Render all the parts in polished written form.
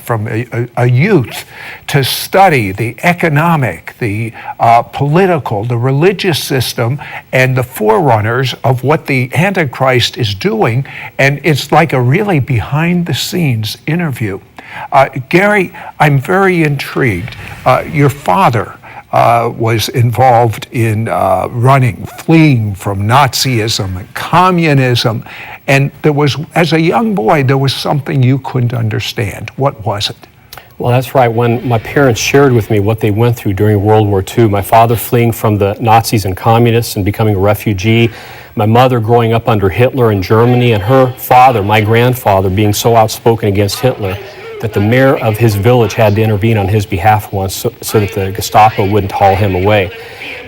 from a youth to study the economic, the political, the religious system, and the forerunners of what the Antichrist is doing. And it's like a really behind-the-scenes interview. Gary, I'm very intrigued. Your father was involved in fleeing from Nazism and communism. And there was, as a young boy, there was something you couldn't understand. What was it? Well, that's right. When my parents shared with me what they went through during World War II, my father fleeing from the Nazis and communists and becoming a refugee, my mother growing up under Hitler in Germany, and her father, my grandfather, being so outspoken against Hitler that the mayor of his village had to intervene on his behalf once so that the Gestapo wouldn't haul him away.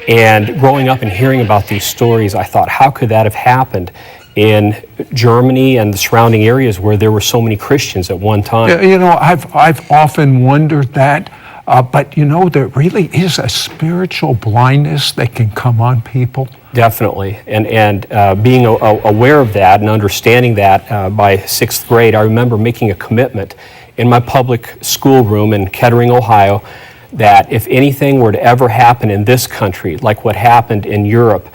And growing up and hearing about these stories, I thought, how could that have happened in Germany and the surrounding areas where there were so many Christians at one time? You know, I've often wondered that, but you know, there really is a spiritual blindness that can come on people. Definitely, and being aware of that and understanding that by 6th grade, I remember making a commitment in my public schoolroom in Kettering, Ohio, that if anything were to ever happen in this country, like what happened in Europe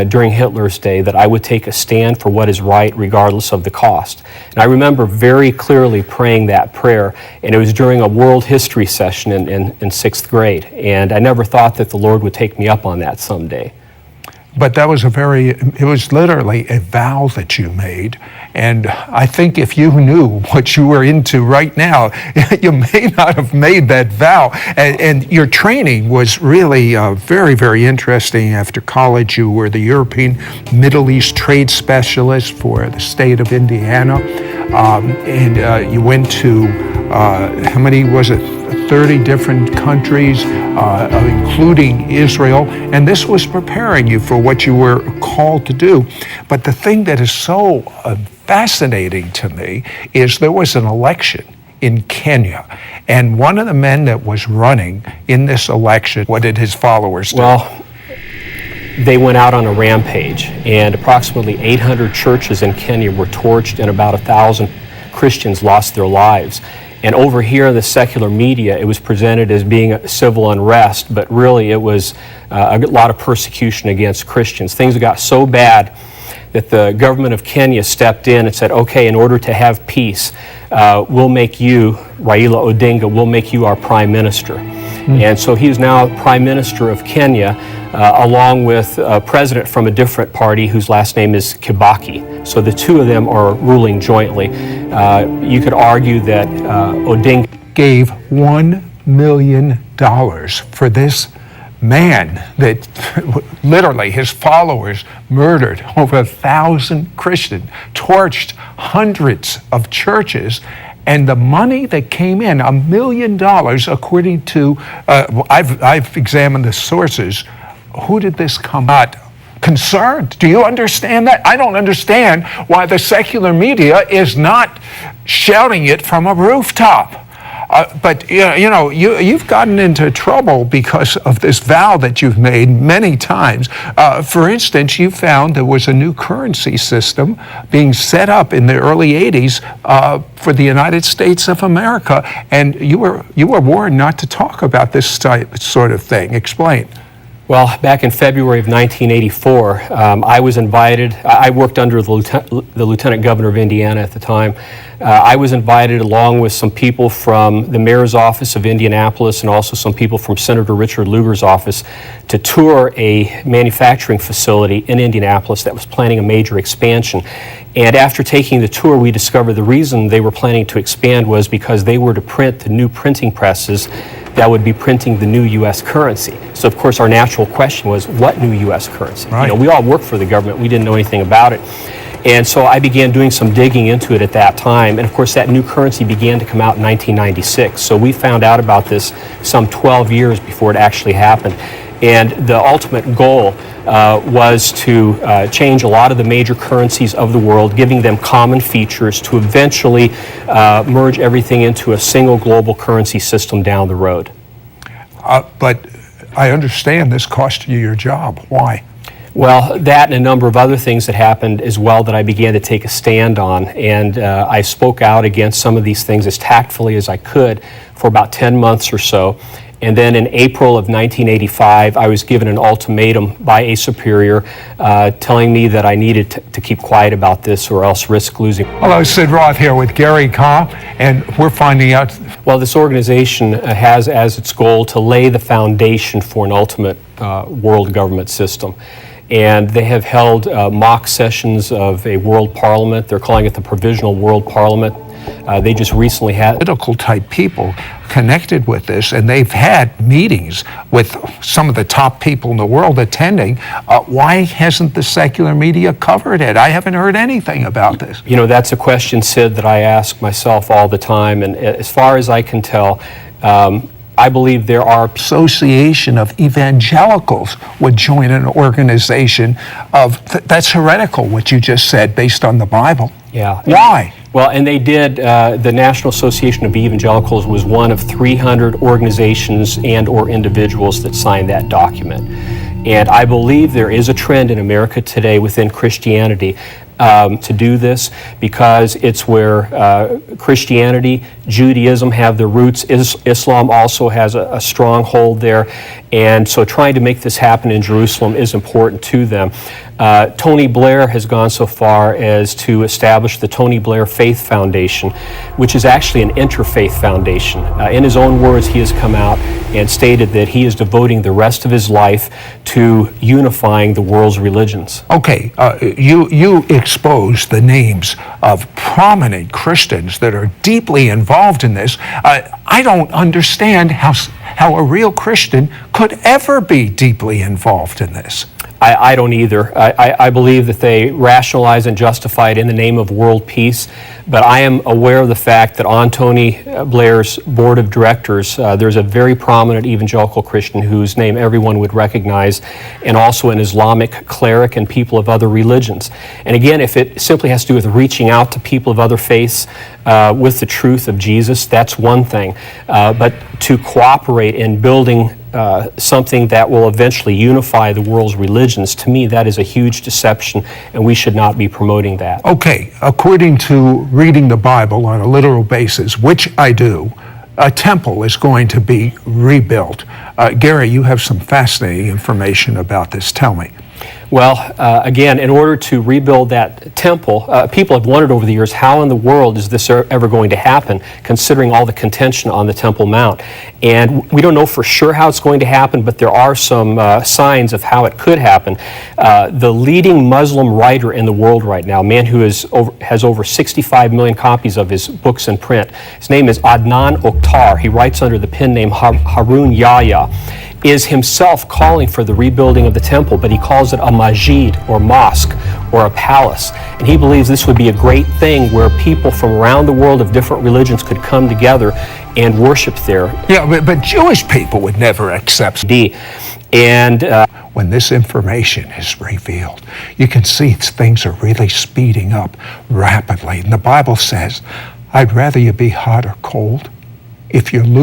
during Hitler's day, that I would take a stand for what is right regardless of the cost. And I remember very clearly praying that prayer, and it was during a world history session in 6th grade. And I never thought that the Lord would take me up on that someday. But that was it was literally a vow that you made. And I think if you knew what you were into right now, you may not have made that vow. And your training was really very, very interesting. After college, you were the European Middle East Trade Specialist for the state of Indiana. And you went to, how many was it? 30 different countries, including Israel, and this was preparing you for what you were called to do. But the thing that is so fascinating to me is there was an election in Kenya, and one of the men that was running in this election, what did his followers do? Well, they went out on a rampage, and approximately 800 churches in Kenya were torched, and about 1,000 Christians lost their lives. And over here in the secular media, it was presented as being a civil unrest, but really it was a lot of persecution against Christians. Things got so bad that the government of Kenya stepped in and said, okay, in order to have peace, we'll make you, Raila Odinga, we'll make you our prime minister. And so he is now Prime Minister of Kenya, along with a president from a different party whose last name is Kibaki. So the two of them are ruling jointly. You could argue that Odinga gave $1 million for this man that literally his followers murdered over 1,000 Christians, torched hundreds of churches. And the money that came in, $1 million, according to, I've examined the sources. Who did this come out? Concerned. Do you understand that? I don't understand why the secular media is not shouting it from a rooftop. But you know, you've gotten into trouble because of this vow that you've made many times. For instance, you found there was a new currency system being set up in the early 80s for the United States of America, and you were warned not to talk about this sort of thing. Explain. Well, back in February of 1984, I was invited. I worked under the Lieutenant Governor of Indiana at the time. I was invited along with some people from the Mayor's office of Indianapolis and also some people from Senator Richard Lugar's office to tour a manufacturing facility in Indianapolis that was planning a major expansion. And after taking the tour, we discovered the reason they were planning to expand was because they were to print the new printing presses that would be printing the new U.S. currency. So, of course, our natural question was, what new U.S. currency? Right. You know, we all work for the government. We didn't know anything about it. And so I began doing some digging into it at that time. And, of course, that new currency began to come out in 1996. So we found out about this some 12 years before it actually happened. And the ultimate goal was to change a lot of the major currencies of the world, giving them common features to eventually merge everything into a single global currency system down the road. But I understand this cost you your job. Why? Well, that and a number of other things that happened as well that I began to take a stand on. And I spoke out against some of these things as tactfully as I could for about 10 months or so. And then in April of 1985, I was given an ultimatum by a superior telling me that I needed to keep quiet about this or else risk losing. Hello, Sid Roth here with Gary Kopp, and we're finding out. Well, this organization has as its goal to lay the foundation for an ultimate world government system. And they have held mock sessions of a world parliament. They're calling it the Provisional World Parliament. They just recently had Political type people connected with this, and they've had meetings with some of the top people in the world attending. Why hasn't the secular media covered it? I haven't heard anything about this. You know, that's a question, Sid, that I ask myself all the time. And as far as I can tell, I believe there are Association of evangelicals would join an organization of that's heretical, what you just said, based on the Bible. Yeah. Why? Well, and they did, the National Association of Evangelicals was one of 300 organizations and or individuals that signed that document. And I believe there is a trend in America today within Christianity to do this because it's where Christianity, Judaism have their roots. Islam also has a strong hold there. And so trying to make this happen in Jerusalem is important to them. Tony Blair has gone so far as to establish the Tony Blair Faith Foundation, which is actually an interfaith foundation. In his own words, he has come out and stated that he is devoting the rest of his life to unifying the world's religions. Okay, you expose the names of prominent Christians that are deeply involved in this. I don't understand how a real Christian could ever be deeply involved in this. I don't either. I believe that they rationalize and justify it in the name of world peace, but I am aware of the fact that on Tony Blair's board of directors, there's a very prominent evangelical Christian whose name everyone would recognize, and also an Islamic cleric and people of other religions. And again, if it simply has to do with reaching out to people of other faiths with the truth of Jesus, that's one thing. But to cooperate in building something that will eventually unify the world's religions, to me, that is a huge deception, and we should not be promoting that. Okay, according to reading the Bible on a literal basis, which I do, a temple is going to be rebuilt. Gary, you have some fascinating information about this. Tell me. Well, again, in order to rebuild that temple, people have wondered over the years, how in the world is this ever going to happen, considering all the contention on the Temple Mount? And we don't know for sure how it's going to happen, but there are some signs of how it could happen. The leading Muslim writer in the world right now, a man who has over 65 million copies of his books in print, his name is Adnan Oktar. He writes under the pen name Harun Yahya, is himself calling for the rebuilding of the temple, but he calls it a masjid or mosque or a palace. And he believes this would be a great thing where people from around the world of different religions could come together and worship there. Yeah, but Jewish people would never accept. And when this information is revealed, you can see things are really speeding up rapidly. And the Bible says, I'd rather you be hot or cold. If you're lukewarm,